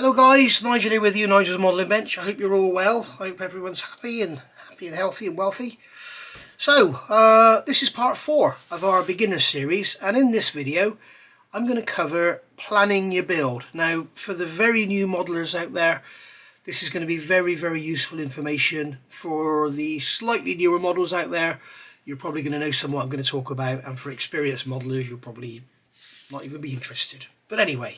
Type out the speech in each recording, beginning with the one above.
Hello guys, Nigel here with you, Nigel's Modelling Bench. I hope you're all well. I hope everyone's happy and healthy and wealthy. So, this is part 4 of our beginner series, and in this video I'm going to cover planning your build. Now, for the very new modelers out there, this is going to be very useful information. For the slightly newer models out there, you're probably going to know some of what I'm going to talk about, and for experienced modelers you'll probably not even be interested. But anyway,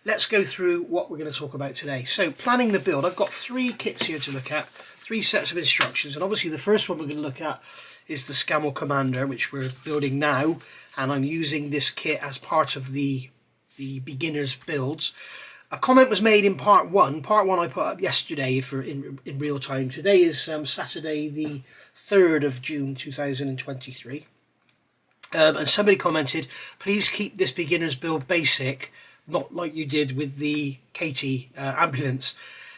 let's go through what we're going to talk about today. So, planning the build. I've got 3 kits here to look at, 3 sets of instructions, and obviously the first one we're going to look at is the Scammal Commander, which we're building now, and I'm using this kit as part of the beginners builds. A comment was made in part 1. Part 1 I put up yesterday in real time. Today is Saturday the 3rd of June 2023. And somebody commented, please keep this beginner's build basic, not like you did with the Katie ambulance.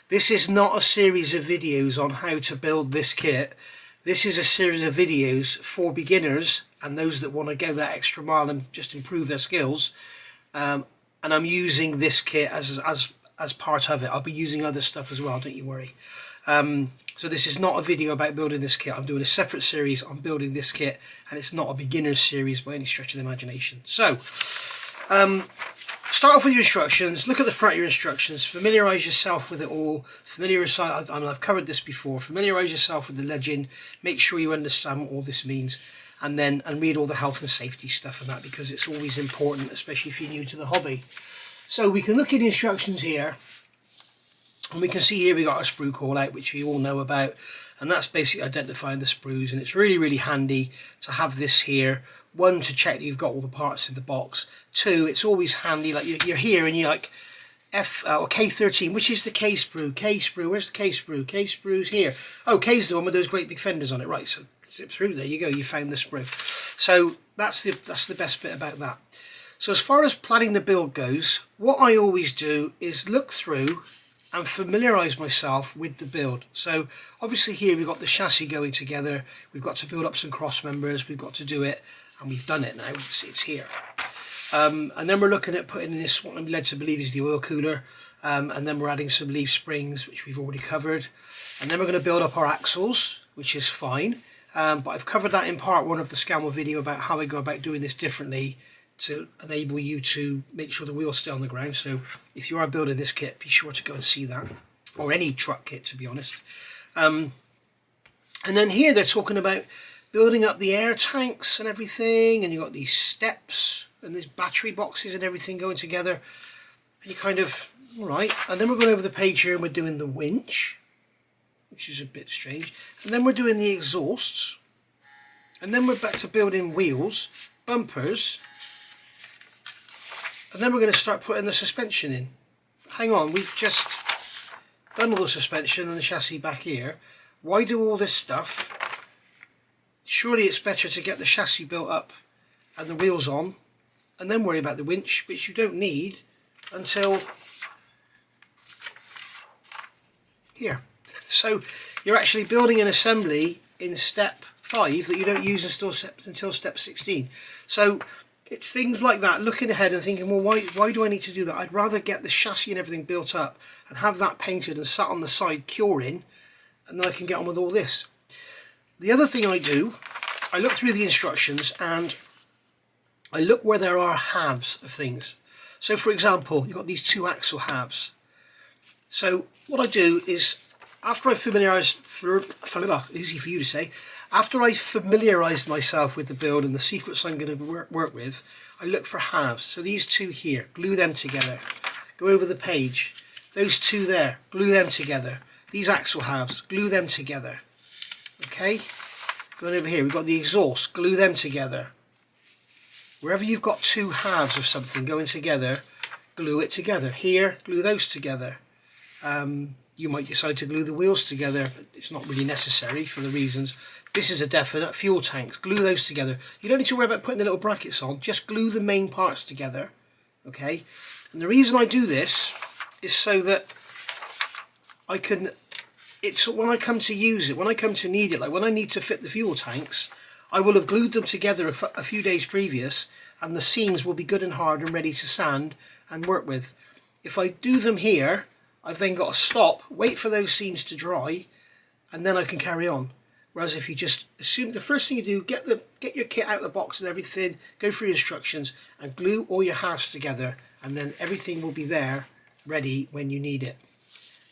This is not a series of videos on how to build this kit. This is a series of videos for beginners and those that want to go that extra mile and just improve their skills. And I'm using this kit as part of it. I'll be using other stuff as well, don't you worry. So this is not a video about building this kit. I'm doing a separate series on building this kit, and it's not a beginner's series by any stretch of the imagination. So, start off with your instructions. Look at the front of your instructions. Familiarise yourself with it all. I've covered this before. Familiarise yourself with the legend. Make sure you understand what all this means, and read all the health and safety stuff and that, because it's always important, especially if you're new to the hobby. So we can look at the instructions here, and we can see here we got a sprue call out, which we all know about, and that's basically identifying the sprues. And it's really handy to have this here. 1, to check that you've got all the parts in the box. 2, it's always handy, like you're here and you're like or K13, which is the K sprue? K sprue, where's the K sprue? K sprue's here. Oh, K's the one with those great big fenders on it, right? So zip through, there you go, you found the sprue. So that's the best bit about that. So as far as planning the build goes, what I always do is look through and familiarise myself with the build. So obviously here we've got the chassis going together, we've got to build up some cross members, we've got to do it, and we've done it now, it's here. And then we're looking at putting in this, what I'm led to believe is the oil cooler, and then we're adding some leaf springs, which we've already covered. And then we're going to build up our axles, which is fine, but I've covered that in part 1 of the Scammal video about how I go about doing this differently to enable you to make sure the wheels stay on the ground. So if you are building this kit, be sure to go and see that, or any truck kit, to be honest. And then here they're talking about building up the air tanks and everything, and you've got these steps and these battery boxes and everything going together, and you kind of, alright. And then we're going over the page here and we're doing the winch, which is a bit strange, and then we're doing the exhausts, and then we're back to building wheels, bumpers, and then we're going to start putting the suspension in. Hang on, we've just done all the suspension and the chassis back here. Why do all this stuff? Surely it's better to get the chassis built up and the wheels on, and then worry about the winch, which you don't need until here. So you're actually building an assembly in step 5 that you don't use until step 16. So it's things like that, looking ahead and thinking, well, why do I need to do that? I'd rather get the chassis and everything built up and have that painted and sat on the side curing, and then I can get on with all this. The other thing I do, I look through the instructions and I look where there are halves of things. So for example, you've got these 2 axle halves. So what I do is, after I've familiarised, easy for you to say, after I've familiarised myself with the build and the secrets I'm going to work with, I look for halves. So these 2 here, glue them together. Go over the page. Those 2 there, glue them together. These axle halves, glue them together. Okay, going over here, we've got the exhaust, glue them together. Wherever you've got 2 halves of something going together, glue it together. Here, glue those together. You might decide to glue the wheels together, but it's not really necessary for the reasons. This is a definite. Fuel tanks, glue those together. You don't need to worry about putting the little brackets on, just glue the main parts together. Okay, and the reason I do this is so that I can, it's when I come to use it, when I come to need it, like when I need to fit the fuel tanks, I will have glued them together a few days previous, and the seams will be good and hard and ready to sand and work with. If I do them here, I've then got to stop, wait for those seams to dry, and then I can carry on. Whereas if you just assume, the first thing you do, get your kit out of the box and everything, go through the instructions and glue all your halves together, and then everything will be there ready when you need it.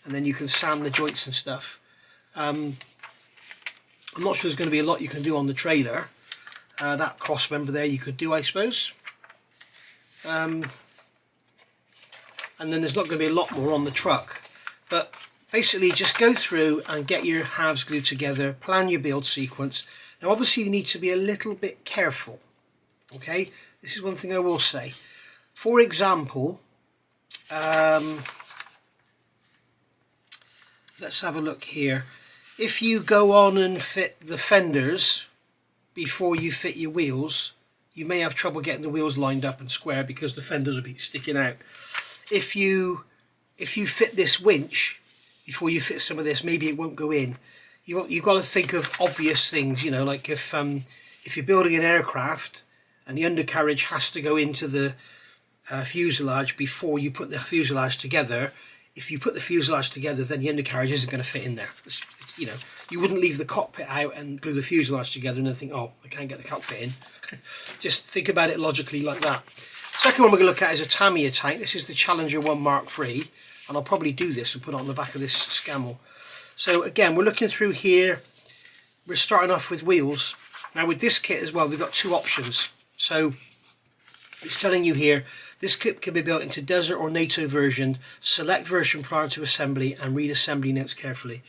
And then you can sand the joints and stuff. I'm not sure there's going to be a lot you can do on the trailer. That cross member there you could do, I suppose. And then there's not going to be a lot more on the truck. But basically just go through and get your halves glued together, plan your build sequence. Now obviously you need to be a little bit careful. Okay, this is one thing I will say. For example, let's have a look here. If you go on and fit the fenders before you fit your wheels, you may have trouble getting the wheels lined up and square because the fenders will be sticking out. If you fit this winch before you fit some of this, maybe it won't go in. You've got to think of obvious things, you know, like if you're building an aircraft and the undercarriage has to go into the fuselage before you put the fuselage together. If you put the fuselage together, then the undercarriage isn't going to fit in there. You know, you wouldn't leave the cockpit out and glue the fuselage together and then think, oh, I can't get the cockpit in. Just think about it logically like that. Second one we're going to look at is a Tamiya tank. This is the Challenger 1 Mark III, and I'll probably do this and put it on the back of this Scammal. So again, we're looking through here. We're starting off with wheels. Now with this kit as well, we've got two options. So it's telling you here, this kit can be built into desert or NATO version, select version prior to assembly, and read assembly notes carefully.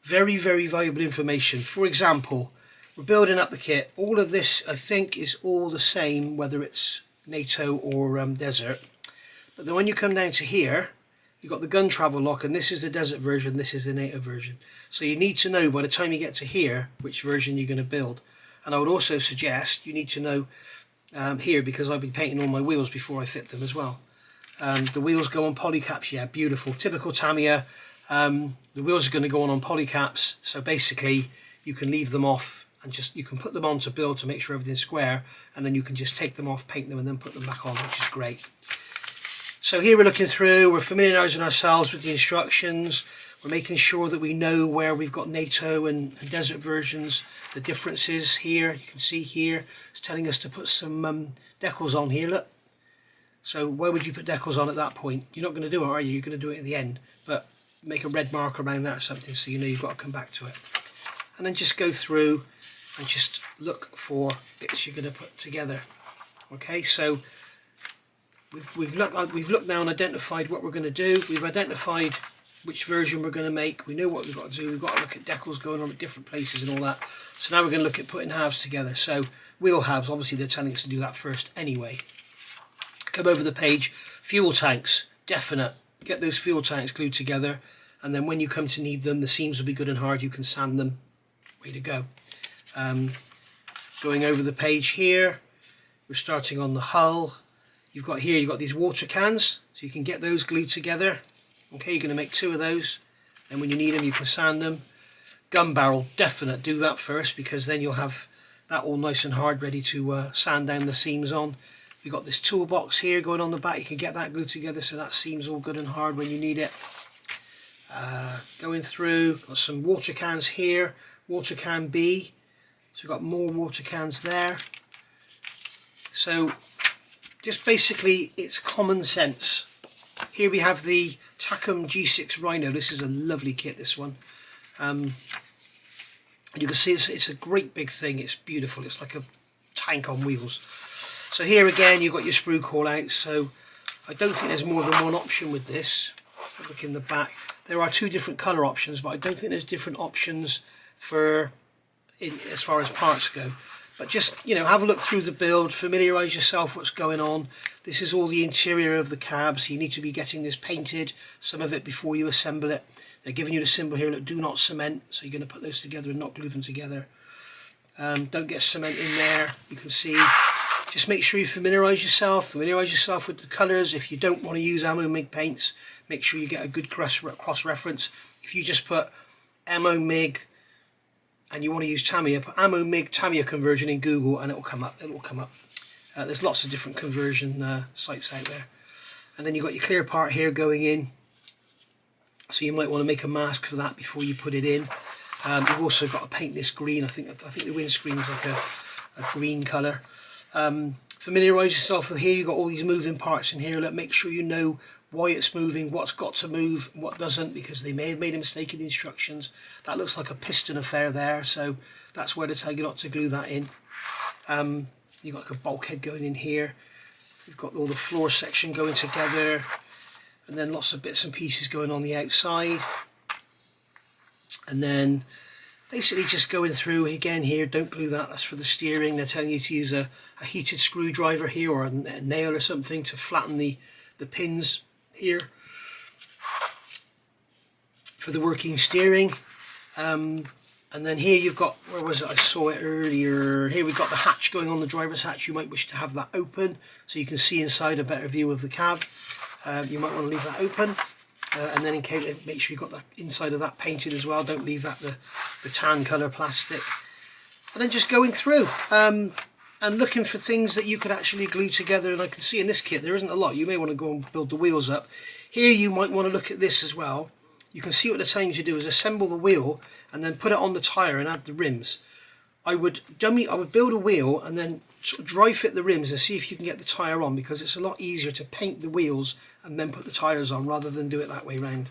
Very, very valuable information. For example, we're building up the kit. All of this, I think, is all the same, whether it's NATO or desert. But then when you come down to here, you've got the gun travel lock, and this is the desert version, this is the NATO version. So you need to know by the time you get to here, which version you're going to build. And I would also suggest you need to know here, because I've been painting all my wheels before I fit them as well. The wheels go on polycaps, yeah, beautiful. Typical Tamiya. The wheels are going to go on polycaps, so basically you can leave them off and you can put them on to build to make sure everything's square, and then you can just take them off, paint them, and then put them back on, which is great. So here we're looking through, we're familiarising ourselves with the instructions, we're making sure that we know where we've got NATO and desert versions, the differences here. You can see here it's telling us to put some decals on here, look. So where would you put decals on at that point? You're not going to do it, are you? You're going to do it at the end, but make a red mark around that or something so you know you've got to come back to it. And then just go through and just look for bits you're going to put together. Okay, so we've looked now and identified what we're going to do. We've identified which version we're going to make. We know what we've got to do. We've got to look at decals going on at different places and all that. So now we're going to look at putting halves together. So wheel halves, obviously they're telling us to do that first anyway. Come over the page, fuel tanks, definite. Get those fuel tanks glued together, and then when you come to need them, the seams will be good and hard. You can sand them. Way to go. Going over the page here, we're starting on the hull. You've got these water cans, so you can get those glued together. Okay, you're going to make two of those, and when you need them, you can sand them. Gun barrel, definite. Do that first, because then you'll have that all nice and hard, ready to sand down the seams on. You've got this toolbox here going on the back. You can get that glued together so that seam's all good and hard when you need it. Going through, got some water cans here, water can B. So we've got more water cans there. So just basically it's common sense. Here we have the Tamiya G6 Rhino. This is a lovely kit, this one. And you can see it's a great big thing. It's beautiful. It's like a tank on wheels. So here again you've got your sprue call out. So I don't think there's more than one option with this. Let's look in the back. There are two different colour options, but I don't think there's different options for as far as parts go. But just, you know, have a look through the build, familiarise yourself what's going on. This is all the interior of the cab, so you need to be getting this painted, some of it before you assemble it. They're giving you the symbol here, look, do not cement, so you're going to put those together and not glue them together. Don't get cement in there, you can see. Just make sure you familiarise yourself with the colours. If you don't want to use Ammo MIG paints, make sure you get a good cross-reference. If you just put Ammo MIG and you want to use Tamiya, put Ammo MIG Tamiya conversion in Google and it will come up. There's lots of different conversion sites out there. And then you've got your clear part here going in. so you might want to make a mask for that before you put it in. You've also got to paint this green. I think the windscreen is like a green colour. Familiarise yourself with here. You've got all these moving parts in here. Make sure you know why it's moving, what's got to move, what doesn't, because they may have made a mistake in the instructions. That looks like a piston affair there, so that's where to tell you not to glue that in. You've got like a bulkhead going in here. You've got all the floor section going together, and then lots of bits and pieces going on the outside. And then basically just going through again here, don't glue that, that's for the steering. They're telling you to use a heated screwdriver here, or a nail or something, to flatten the pins here for the working steering. And then here you've got, where was it, I saw it earlier, here we've got the hatch going on, the driver's hatch. You might wish to have that open so you can see inside, a better view of the cab. You might want to leave that open. And then in case, make sure you've got the inside of that painted as well. Don't leave that the tan colour plastic. And then just going through and looking for things that you could actually glue together. And I can see in this kit there isn't a lot. You may want to go and build the wheels up. Here you might want to look at this as well. You can see what they're telling you to do is assemble the wheel and then put it on the tyre and add the rims. I would build a wheel and then sort of dry fit the rims and see if you can get the tyre on, because it's a lot easier to paint the wheels and then put the tyres on rather than do it that way round.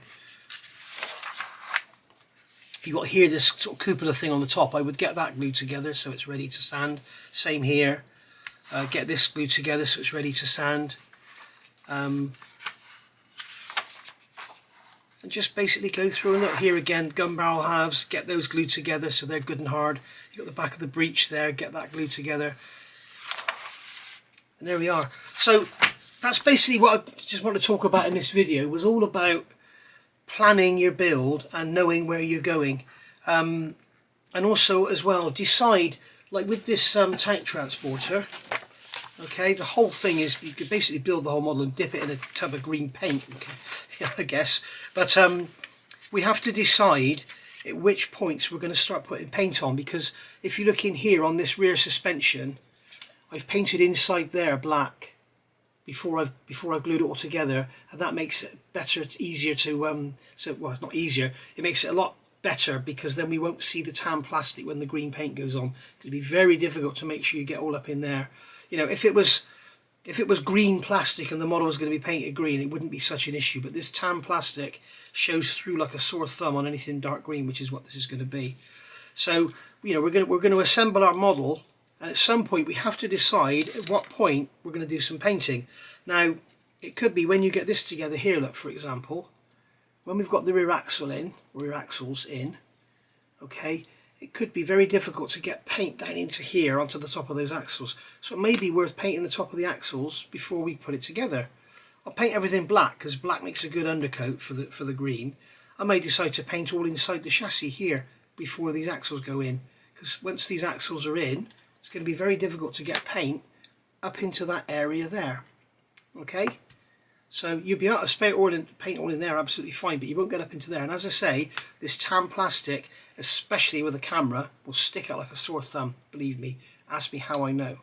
You've got here this sort of cupola thing on the top. I would get that glued together so it's ready to sand. Same here. Get this glued together so it's ready to sand. And just basically go through and look here again, gun barrel halves, get those glued together so they're good and hard. You've got the back of the breech there, get that glued together. And there we are. So that's basically what I just want to talk about in this video, was all about planning your build and knowing where you're going. And also as well, decide, like with this tank transporter, okay, the whole thing is, you could basically build the whole model and dip it in a tub of green paint, okay, I guess. But we have to decide at which points we're going to start putting paint on, because if you look in here on this rear suspension, I've painted inside there black before I've glued it all together, and that makes it better. It's easier to well, it's not easier. It makes it a lot better, because then we won't see the tan plastic when the green paint goes on. It'd be very difficult to make sure you get all up in there. You know, if it was green plastic and the model was going to be painted green, it wouldn't be such an issue. But this tan plastic shows through like a sore thumb on anything dark green, which is what this is going to be. So, you know, we're going to assemble our model, and at some point we have to decide at what point we're going to do some painting. Now, it could be when you get this together here. Look, for example, when we've got the rear axles in, okay, it could be very difficult to get paint down into here onto the top of those axles. So it may be worth painting the top of the axles before we put it together. I'll paint everything black because black makes a good undercoat for the green. I may decide to paint all inside the chassis here before these axles go in, because once these axles are in, it's going to be very difficult to get paint up into that area there. Okay, so you'll be able to paint all in there absolutely fine, but you won't get up into there. And as I say, this tan plastic, especially with a camera, will stick out like a sore thumb, believe me. Ask me how I know.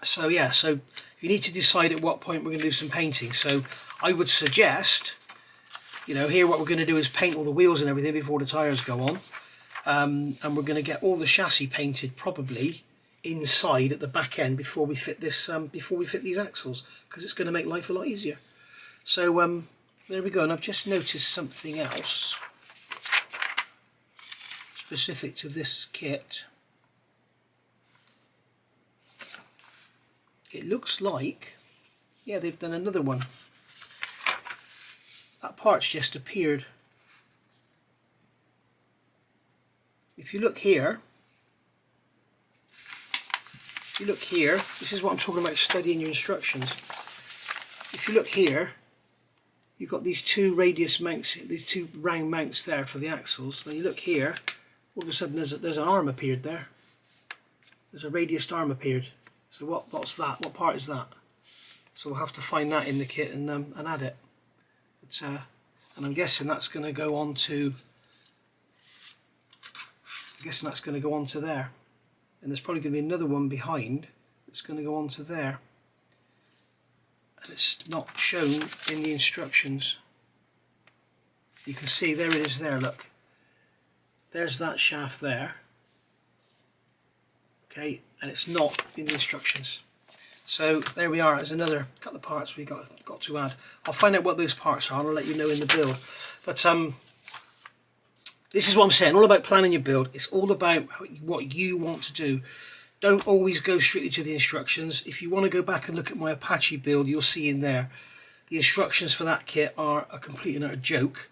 So yeah, so you need to decide at what point we're going to do some painting. So I would suggest, you know, here what we're going to do is paint all the wheels and everything before the tyres go on. And we're going to get all the chassis painted probably inside at the back end before we fit this before we fit these axles, because it's going to make life a lot easier. So there we go. And I've just noticed something else specific to this kit. It looks like, yeah, they've done another one. That part's just appeared. If you look here, this is what I'm talking about, studying your instructions. If you look here, you've got these two radius mounts, these two round mounts there for the axles. Then you look here, all of a sudden there's an arm appeared there. There's a radius arm appeared. So what's that? What part is that? So we'll have to find that in the kit and add it. And I'm guessing that's going to go on to. There. And there's probably going to be another one behind that's going to go on to there. And it's not shown in the instructions. you can see there it is there, look. There's that shaft there. Okay, and it's not in the instructions. So there we are, there's another couple of parts we got to add. I'll find out what those parts are and I'll let you know in the build. But this is what I'm saying, all about planning your build. It's all about what you want to do. Don't always go strictly to the instructions. If you want to go back and look at my Apache build, you'll see in there the instructions for that kit are a complete and utter joke.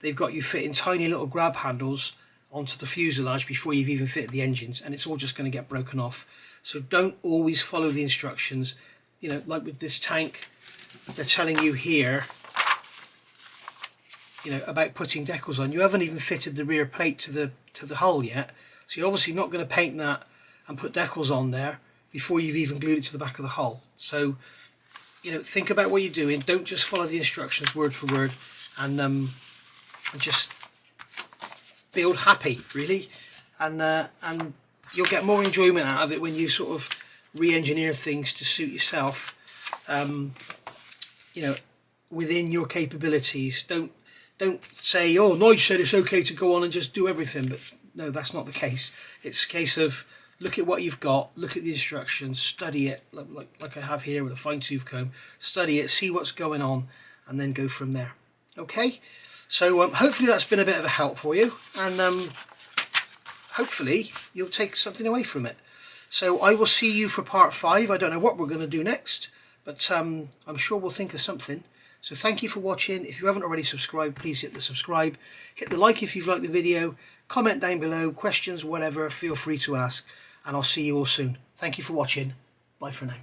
They've got you fitting tiny little grab handles onto the fuselage before you've even fitted the engines, and it's all just going to get broken off. So don't always follow the instructions. You know, like with this tank, they're telling you here, you know, about putting decals on. You haven't even fitted the rear plate to the hull yet, so you're obviously not going to paint that and put decals on there before you've even glued it to the back of the hull. So, you know, think about what you're doing. Don't just follow the instructions word for word, and just build happy, really, and you'll get more enjoyment out of it when you sort of re-engineer things to suit yourself, you know, within your capabilities. Don't say, oh no, you said it's okay to go on and just do everything, but no, that's not the case. It's a case of look at what you've got, look at the instructions, study it, like I have here with a fine-tooth comb, study it, see what's going on, and then go from there. Okay, so hopefully that's been a bit of a help for you, and hopefully you'll take something away from it. So I will see you for part 5. I don't know what we're going to do next, but I'm sure we'll think of something. So thank you for watching. If you haven't already subscribed, please hit the subscribe. Hit the like if you've liked the video. Comment down below, questions, whatever, feel free to ask. And I'll see you all soon. Thank you for watching. Bye for now.